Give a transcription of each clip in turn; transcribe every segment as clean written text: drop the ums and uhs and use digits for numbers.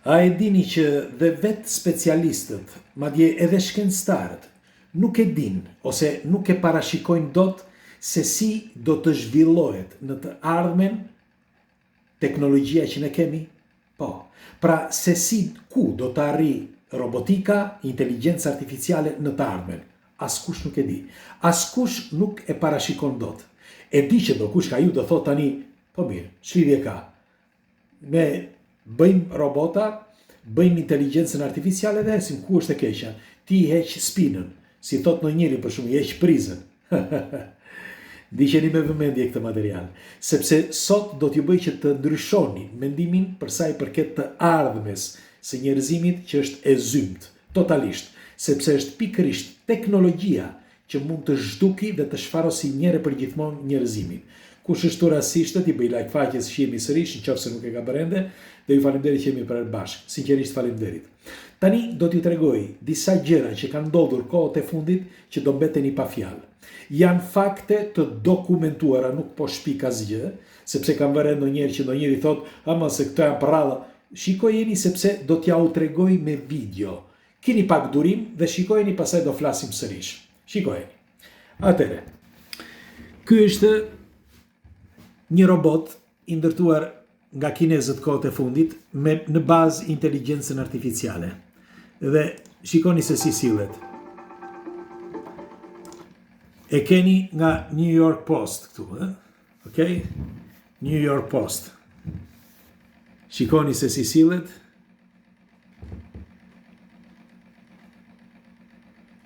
A e dini që dhe vetë specialistët, madje edhe shkencëtarët, nuk e din ose nuk e parashikojnë dot se si do të zhvillohet në të ardhmen teknologjia që ne kemi? Po. Pra se si ku do të arri robotika, inteligjenca artificiale në të ardhmen? Askush nuk e di. Askush nuk e parashikon dot. E di që do kush ka ju do thot tani, po mirë, ç'lidhje ka? Ne bëjmë robota, bëjmë inteligjencën artificiale dhe esim ku është e keqja. Ti heq spinën, si thot në njëri për shumë, i heq prizën. Ndiqeni me vëmendje këtë material, sepse sot do t'ju bëj që të ndryshoni mendimin për sa i përket të ardhmes së njerëzimit që është e zymt, totalisht, sepse është pikërisht teknologjia që mund të zhduki dhe të shfarosi njëre për gjithmonë njerëzimin. Kush është rastisht t'i bëj like faqes që jemi sërish, nëse nuk e ka bërende, dhe ju faleminderit që jemi për bashkë. Sinqerisht faleminderit. Tani do t'ju tregoj disa gjëra që kanë ndodhur kohët e fundit që do mbeteni pa fjalë. Janë fakte të dokumentuara, nuk po shpik asgjë, sepse kam vënë ndonjëherë që ndonjëri thot, ama se këto janë prralla. Shikojeni sepse do t'ja u tregoj me video. Keni pak durim dhe shikojeni, pastaj do flasim sërish. Shikojeni. Atëre. Ky është një robot i ndërtuar nga kinezët kohët e fundit në bazë inteligjencën artificiale. Dhe shikoni se si sillet. E keni nga New York Post këtu, okay? New York Post. Shikoni se si sillet.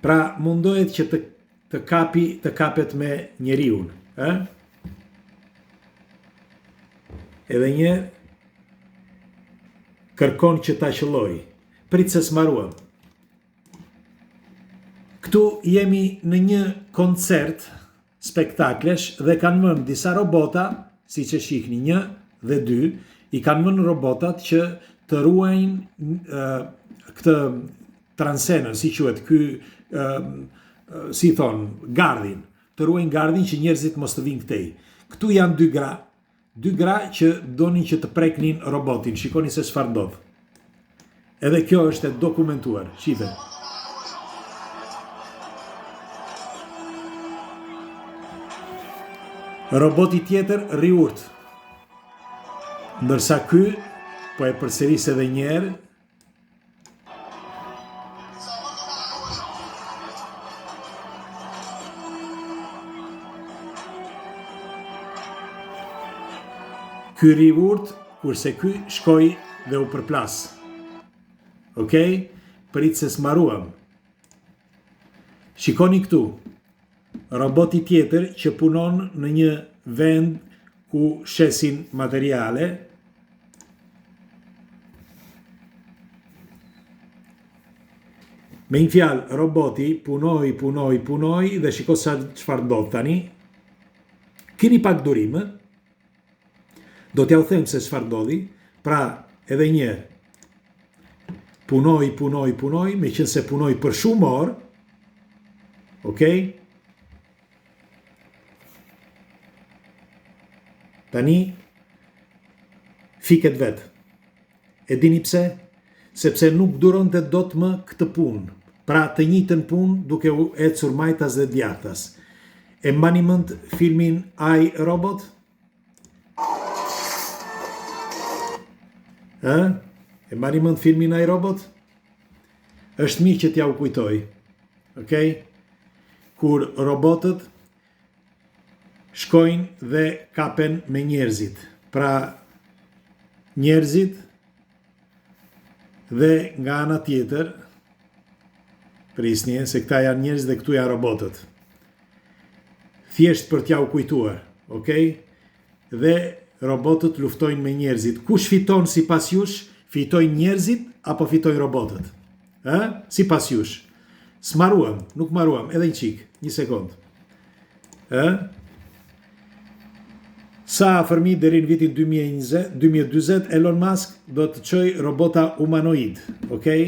Pra mundohet që të kapet me njeriun, Edhe një kërkon që ta qëlloj. Pritë se s'maruam. Këtu jemi në një koncert, spektaklesh, dhe kanë vënë disa robota, si që shihni 1 dhe 2, i kanë vënë robotat që të ruajnë këtë transenën, si quhet ky, si thon, gardhin, të ruajnë gardhin që njerëzit mos të vinë këtej. Këtu janë dy gra që donin që të preknin robotin. Shikoni se çfarë ndodh. Edhe kjo është e dokumentuar. Shife. Roboti tjetër rriurt. Ndërsa ky po e përsëris edhe një herë. Ky rriurt, kurse ky shkoi dhe u përplas. Okej? Prit se s'maruam. Shikoni këtu. Roboti tjetër që punon në një vend ku shesin materiale. Me një fjalë, roboti punoi dhe shiko sa çfarë ndodh tani. Keni pak durim, Do t'ja u them se çfarë ndodhi. Pra, edhe një herë. Punoi, me qenë se punoi për shumë orë. Okej? Tani fiket vetë. E dini pse? Sepse nuk duronte dot më këtë punë. Pra të njëjtën punë duke u ecur majtas dhe djathtas. E mbani mend filmin I, Robot? E mbani mend filmin I, Robot? Është mirë që t'ja u kujtoj. Okej? Kur robotët shkojnë dhe kapen me njerëzit. Pra, njerëzit dhe nga ana tjetër, prisni, se këta janë njerëz dhe këtu janë robotët. Thjesht për t'ja u kujtuar, okej? Dhe robotët luftojnë me njerëzit. Kush fiton sipas jush? Fitojnë njerëzit apo fitojnë robotët? Sipas jush. S'maruam, nuk maruam, edhe një qik, një sekond. Sa afërmi deri në vitin 2020, Elon Musk do të çojë robota humanoid, okej?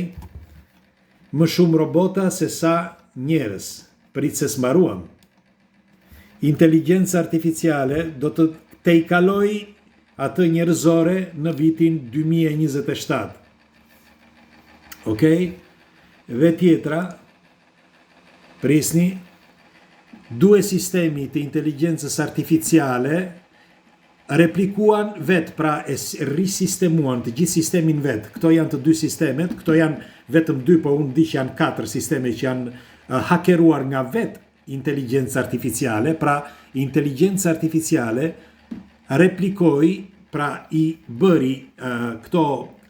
Më shumë robota se sa njerëz, prit se s'maruam. Inteligjenca artificiale do të te i kaloj atë njerëzore në vitin 2027. Okej? Dhe tjetra, prisni, due sistemi të inteligjencës artificiale replikuan vetë, pra e risistemuan të gjithë sistemin vetë. Këto janë të dy sistemet, këto janë vetëm dy, po unë di që janë 4 sisteme që janë hakeruar nga vetë inteligjencë artificiale, pra inteligjencë artificiale replikoi, pra i bëri këto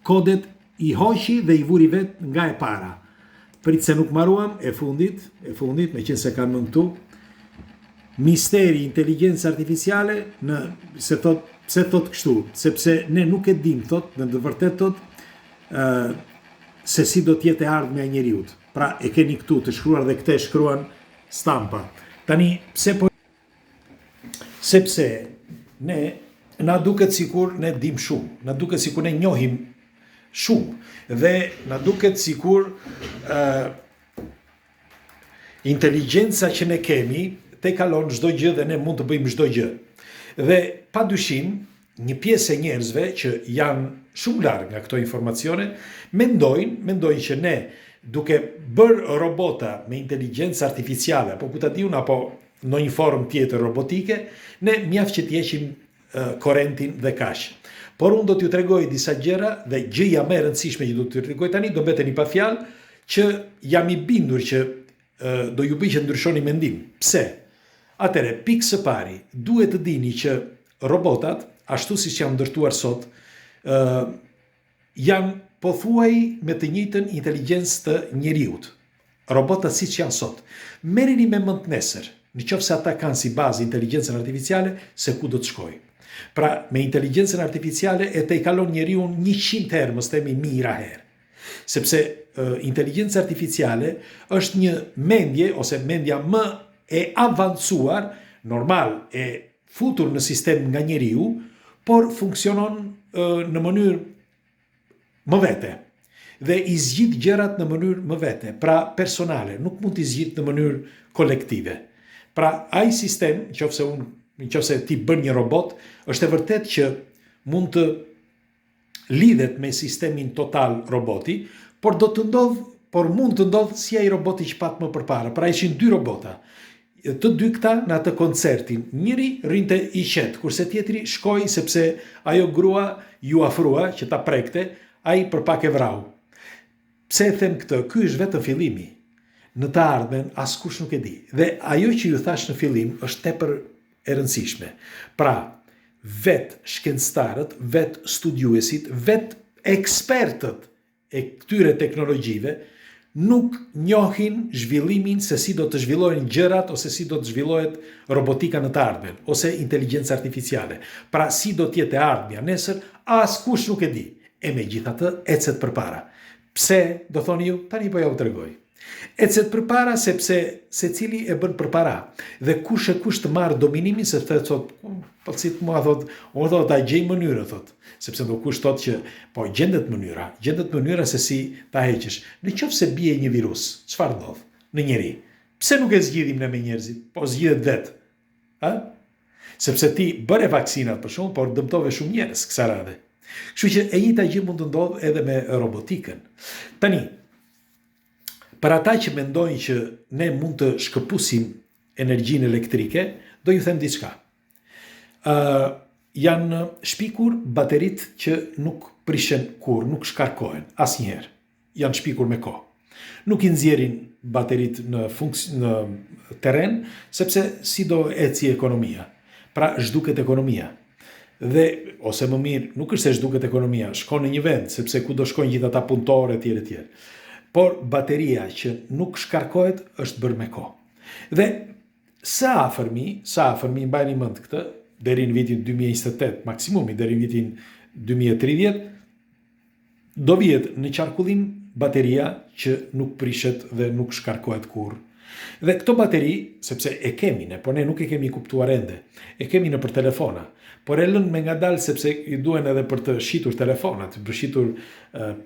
kodet, i hoqi dhe i vuri vetë nga e para. Prit se nuk maruam, e fundit, me qenë se kam në këtu, misteri inteligjencë artificiale, pse thot kështu, sepse ne nuk e dim, thot, në të vërtet thot, se si do t'jetë e ardhmja e njeriut. Pra e keni këtu të shkruar dhe këte shkruan stampa. Tani, pse po? Sepse ne, na duket sikur ne dim shumë, na duket sikur ne njohim shumë, dhe na duket sikur inteligjenca që ne kemi te kalon çdo gjë dhe ne mund të bëjmë çdo gjë. Dhe padyshim, një pjesë e njerëzve që janë shumë larg nga këto informacione, mendojnë që ne, duke bërë robota me inteligjencë artificiale, apo ku ta diun, apo në një formë tjetër robotike, ne mjaft që t'jeqim korrentin dhe kaq. Por unë do t'ju tregoj disa gjëra, dhe gjëja më e rëndësishme që do t'ju tregoj tani, do mbeteni pa fjalë, që jam i bindur që do ju bëj që ndryshoni mendim. Pse? Atëre, pikë së pari, duhet të dini që robotat, ashtu siç janë ndërtuar sot, janë pothuaj me të njëjtën inteligjencë të njeriut. Robotat siç janë sot. Merreni me mend nesër, nëse ata kanë si bazë inteligjencën artificiale, se ku do të shkojë. Pra, me inteligjencën artificiale e te i kalon njeriu 100 herë, mos themi 1000 herë. Sepse inteligjenca artificiale është një mendje, ose mendja më e avancuar, normal, e futur në sistem nga njeriu, por funksionon në mënyrë më vete. Dhe i zgjidh gjërat në mënyrë më vete, pra personale, nuk mund t'i zgjidh në mënyrë kolektive. Pra, ai sistem, nëse ti bën një robot, është e vërtet që mund të lidhet me sistemin total roboti, por mund të ndodh si ai roboti që pat më përpara. Pra ishin 2 robota. Të dy këta në atë koncertin, njëri rinte i qetë, kurse tjetri shkoi sepse ajo grua ju afrua që ta prekte, ai përpak e vrau. Pse e them këtë? Ky është vetëm fillimi. Në të ardhmen askush nuk e di. Dhe ajo që ju thash në fillim është tepër e rëndësishme. Pra, vetë shkencëtarët, vetë studiuesit, vetë ekspertët e këtyre teknologjive nuk njohin zhvillimin se si do të zhvillohen gjërat, ose si do të zhvillohet robotika në të ardhmen, ose inteligjenca artificiale. Pra, si do t'jetë e ardhmja nesër, askush nuk e di. E megjithatë, ecet përpara. Pse, do thoni ju, tani po ja u tregoj. Ecet përpara sepse secili e bën përpara. Dhe kush e kush të marrë dominimin, sepse thot, pëlqit mua thot, unë thot ta gjej mënyrë, thot. Sepse do kush thot që po gjendet mënyra se si ta heqësh. Nëse bie një virus, çfarë ndodh në njeri? Pse nuk e zgjidhim ne me njerëzit, po zgjidhet vetë? Ha? Sepse ti bëre vaksinat për shkak, por dëmtove shumë njerëz kësaj radhe. Kështu që e njëjta gjë mund të ndodhë edhe me robotikën. Tani, për ata që mendojnë që ne mund të shkëpusim energjinë elektrike, do ju them diçka. Janë shpikur baterit që nuk prishen kur, nuk shkarkohen, asnjëherë. Janë shpikur me kohë. Nuk i nxjerrin baterit në terren, sepse si do eci ekonomia. Pra, zhduket ekonomia. Dhe, ose më mirë, nuk është se zhduket ekonomia, shkon në një vend, sepse ku do shkojnë gjithë ata punëtorë etj. Por bateria që nuk shkarkohet është bërë me kohë. Dhe sa afërmi mbajni mend këtë, deri në vitin 2028, maksimumi deri në vitin 2030, do vihet në qarkullim bateria që nuk prishet dhe nuk shkarkohet kurrë. Dhe këto bateri, sepse e kemi ne, por ne nuk e kemi kuptuar ende. E kemi në për telefona, por e lënë me ngadalë sepse i duhen edhe për të shitur telefonat, për shitur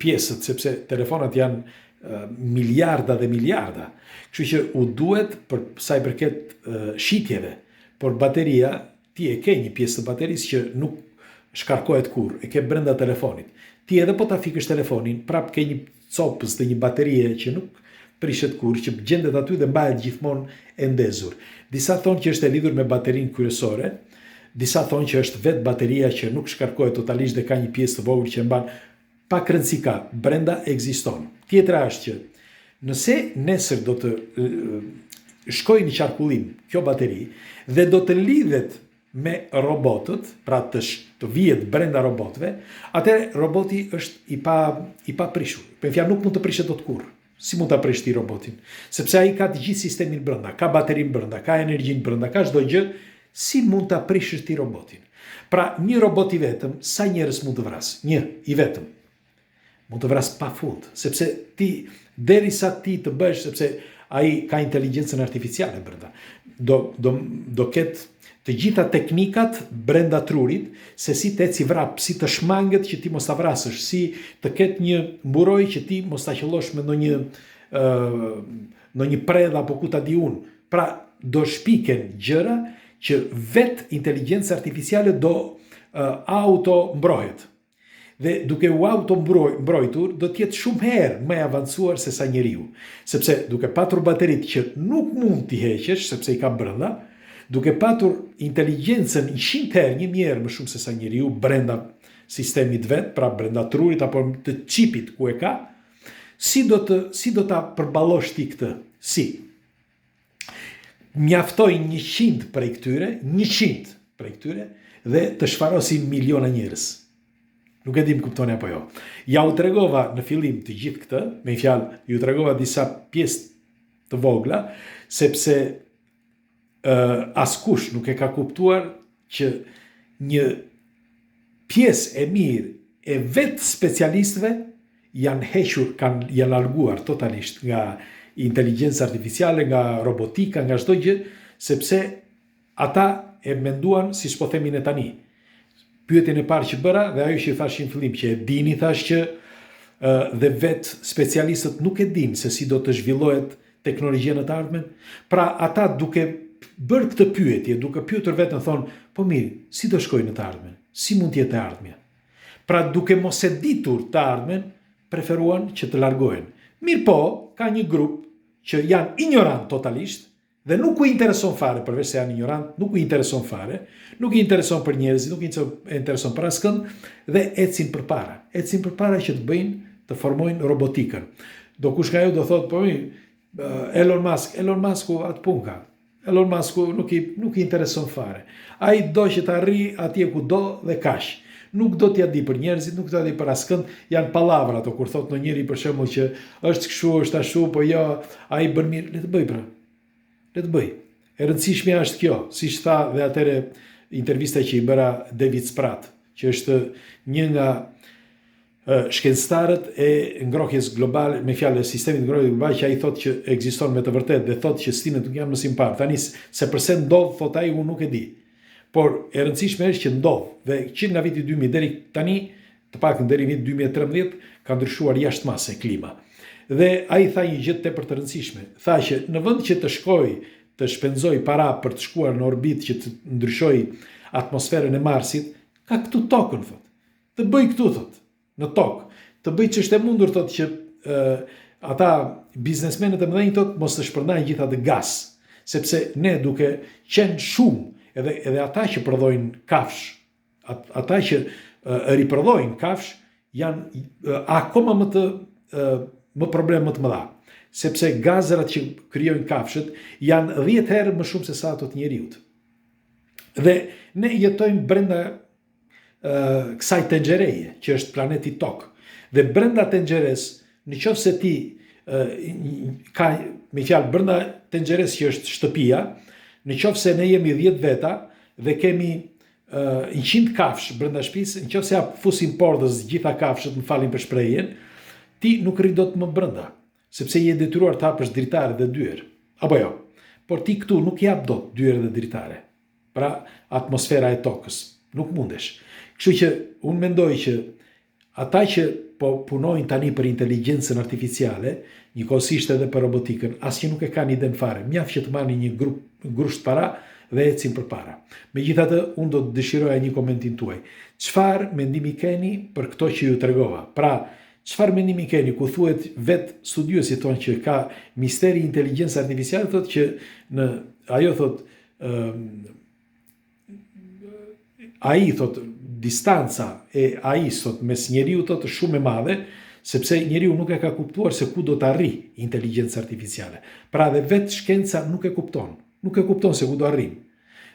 pjesët, sepse telefonat janë miliarda dhe miliarda. Kështu që u duhet për sa i përket shitjeve, por bateria, ti e ke një pjesë të baterisë që nuk shkarkohet kurrë, e ke brenda telefonit. Ti edhe po ta fikësh telefonin, prap ke një copës të një baterie që nuk prishet kur, që gjendet aty dhe mbahet gjithmonë e ndezur. Disa thonë që është e lidhur me baterinë kryesore, disa thonë që është vetë bateria që nuk shkarkohet totalisht dhe ka një pjesë të vogël që mban pak rëndësi ka, brenda ekziston. Tjetra është që nëse nesër do të shkojë në qarkullim kjo bateri dhe do të lidhet me robotët, pra të vihet brenda robotëve, atëherë roboti është i pa prishur. Për fjalë nuk mund të prishet dot kurrë. Si mund ta prish ti robotin? Sepse ai ka të gjithë sistemin brenda, ka baterinë brenda, ka energjinë brenda, ka çdo gjë, si mund ta prishësh ti robotin? Pra, një robot i vetëm, sa njerëz mund të vrasë? Një i vetëm. Mund të vrasë pafund, sepse ti derisa ti të bësh, sepse ai ka inteligjencën artificiale brenda. Do ketë të gjitha teknikat brenda trurit, se si të eci vrap, si të shmanget që ti mos ta vrasësh, si të ketë një mburoj që ti mos ta qellosh me në një predh apo ku ta di unë. Pra, do shpiken gjëra që vetë inteligjenca artificiale do auto mbrohet. Dhe duke u auto mbrojtur, do t'jetë shumë herë më e avancuar se sa njeriu. Sepse duke patur baterit që nuk mund t'i heqesh, sepse i ka brenda, duke patur inteligjencën 100 herë, 1000 herë më shumë se sa njeriu brenda sistemit vet, pra brenda trurit apo të çipit ku e ka, si do ta përballosh ti këtë? Si? Mjaftojnë 100 prej këtyre dhe të shfarosin miliona njerëz. Nuk e di më kuptoni apo jo. Ja u tregova në fillim të gjithë këtë, me fjalë, ju tregova disa pjesë të vogla, sepse askush nuk e ka kuptuar që një pjesë e mirë e vetë specialistëve janë hequr, janë larguar totalisht nga inteligjenca artificiale, nga robotika, nga çdo gjë, sepse ata e menduan si s'po themin e tani. Pyetjen e parë që bëra dhe ajo që i thash në fillim që e dini, thash që dhe vetë specialistët nuk e dinë se si do të zhvillohet teknologjia në të ardhmen. Pra ata duke bërë këtë pyetje, duke pyetur vetën thonë, po mirë, si do shkojë në të ardhmen? Si mund të jetë e ardhmja? Pra duke mos e ditur të ardhmen, preferuan që të largohen. Mirë po, ka një grup që janë ignorant totalisht dhe nuk u intereson fare, përveç se janë ignorant, nuk u intereson fare, nuk i intereson për njerëzit, nuk i intereson për askënd dhe ecin përpara. Ecin përpara që të bëjnë, të formojnë robotikën. Do kush nga ju do thotë, po Elon Musku atë pun ka. Elon Musku nuk i intereson fare. Ai do që të arri atje ku do dhe kaq. Nuk do t'ja di për njerëzit, nuk do t'ja di për askënd, janë palavra ato kur thotë në njëri për shembull që është kështu, është ashtu, po jo, ai bën mirë, le të bëj pra. Le të bëj. E rëndësishmja është kjo, siç tha dhe atëre intervista që i bëra David Sprat, që është një nga shkencëtarët e ngrohjes globale, me fjalë sistemit ngrohjes globale, që ai thotë që ekziston me të vërtetë dhe thotë që stimet nuk janë më simpar. Tani se përse ndodh, thotë ai, unë nuk e di. Por e rëndësishme është që ndodh dhe që nga viti 2000 deri tani, të paktën deri viti 2013, ka ndryshuar jashtëmase klima. Dhe ai tha një gjë tepër të rëndësishme. Tha që në vend që të shkojë të shpenzoj para për të shkuar në orbit që të ndryshoj atmosferën e Marsit, ka këtu tokën, thot. Të bëj këtu, thot, në tokë. Të bëj që është e mundur, thot, që ata biznesmenët e mëdhenj, thot, mos të shpërndajnë gjitha të gas, sepse ne duke qenë shumë, edhe ata që prodhojnë kafsh, ata që riprodhojnë kafsh, janë akoma më problem më të mëdha. Sepse gazrat që krijojnë kafshët janë 10 herë më shumë se sa ato të njeriut. Dhe ne jetojmë brenda kësaj tenxhereje, që është planeti Tokë. Dhe brenda tenxheres, në qoftë se ti ka, me fjalë, brenda tenxheres që është shtëpia, në qoftë se ne jemi 10 veta dhe kemi 100 kafsh brenda shtëpisë, në qoftë se ja fusim pordës gjitha kafshët, më falin për shprehjen, ti nuk rri dot më brenda. Sepse je detyruar të hapësh dritare dhe dyer. Apo jo. Por ti këtu nuk jap dot dyer dhe dritare. Pra atmosfera e tokës. Nuk mundesh. Kështu që unë mendoj që ata që po punojnë tani për inteligjencën artificiale, njëkohësisht edhe për robotikën, asnjë nuk e kanë iden fare. Mjaft që të marrni një grusht para dhe ecin përpara. Megjithatë, unë do të dëshiroja një komentin tuaj. Çfarë mendimi keni për këto që ju tregova? Pra, Çfarë mendimi keni ku thuhet vet studiuesit thonë që ka misteri inteligjencë artificiale, thotë që në ajo thotë AI thotë distanca e AI sot mes njeriu thotë shumë e madhe, sepse njeriu nuk e ka kuptuar se ku do të arri inteligjenca artificiale. Pra dhe vetë shkenca nuk e kupton se ku do arrim.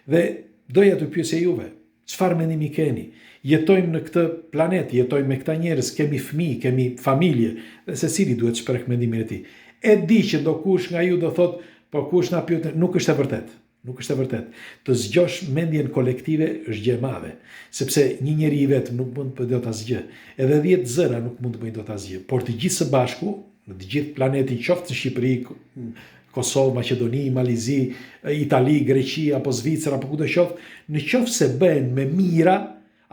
Dhe doja të pyesja juve, çfarë mendimi keni? Jetojmë në këtë planet, jetojmë me këta njerëz, kemi fëmijë, kemi familje, dhe secili duhet shpreh mendimin e tij. E di që do kush nga ju do thotë, po kush na pyet, nuk është e vërtet. Nuk është e vërtet. Të zgjosh mendjen kolektive është gjë e madhe, sepse një njeri i vetëm nuk mund të bëjë dot asgjë. Edhe 10 zëra nuk mund të bëjnë dot asgjë. Por të gjithë së bashku, në të gjithë planetin, qoftë në Shqipëri, Kosovë, Maqedoni, Malizi, Itali, Greqi, apo Zvicër, apo kudo qoftë, në qoftë se bëhen me mira,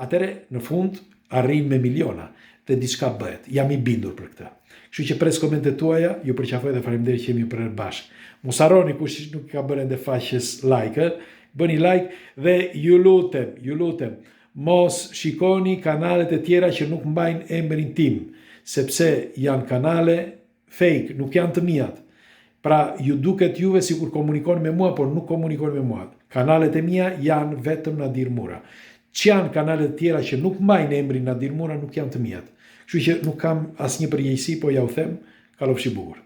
atëre në fund arrin me miliona dhe diçka bëhet. Jam i bindur për këtë. Kështu që pres komentet tuaja, ju përqafoj dhe faleminderit që jemi për bashkë. Mos harroni kush nuk ka bërë ende faqes like, bëni like dhe ju lutem, mos shikoni kanalet e tjera që nuk mbajnë emrin tim, sepse janë kanale fake, nuk janë të mijat. Pra ju duket juve sikur komunikoni me mua, por nuk komunikoni me mua. Kanalet e mia janë vetëm Nadir Mura. Që janë kanalet tjera që nuk mbajnë emrin Nadir Mura, nuk janë të mijat. Kështu që nuk kam asnjë përgjegjësi, po ja u them, kalofshi bukur.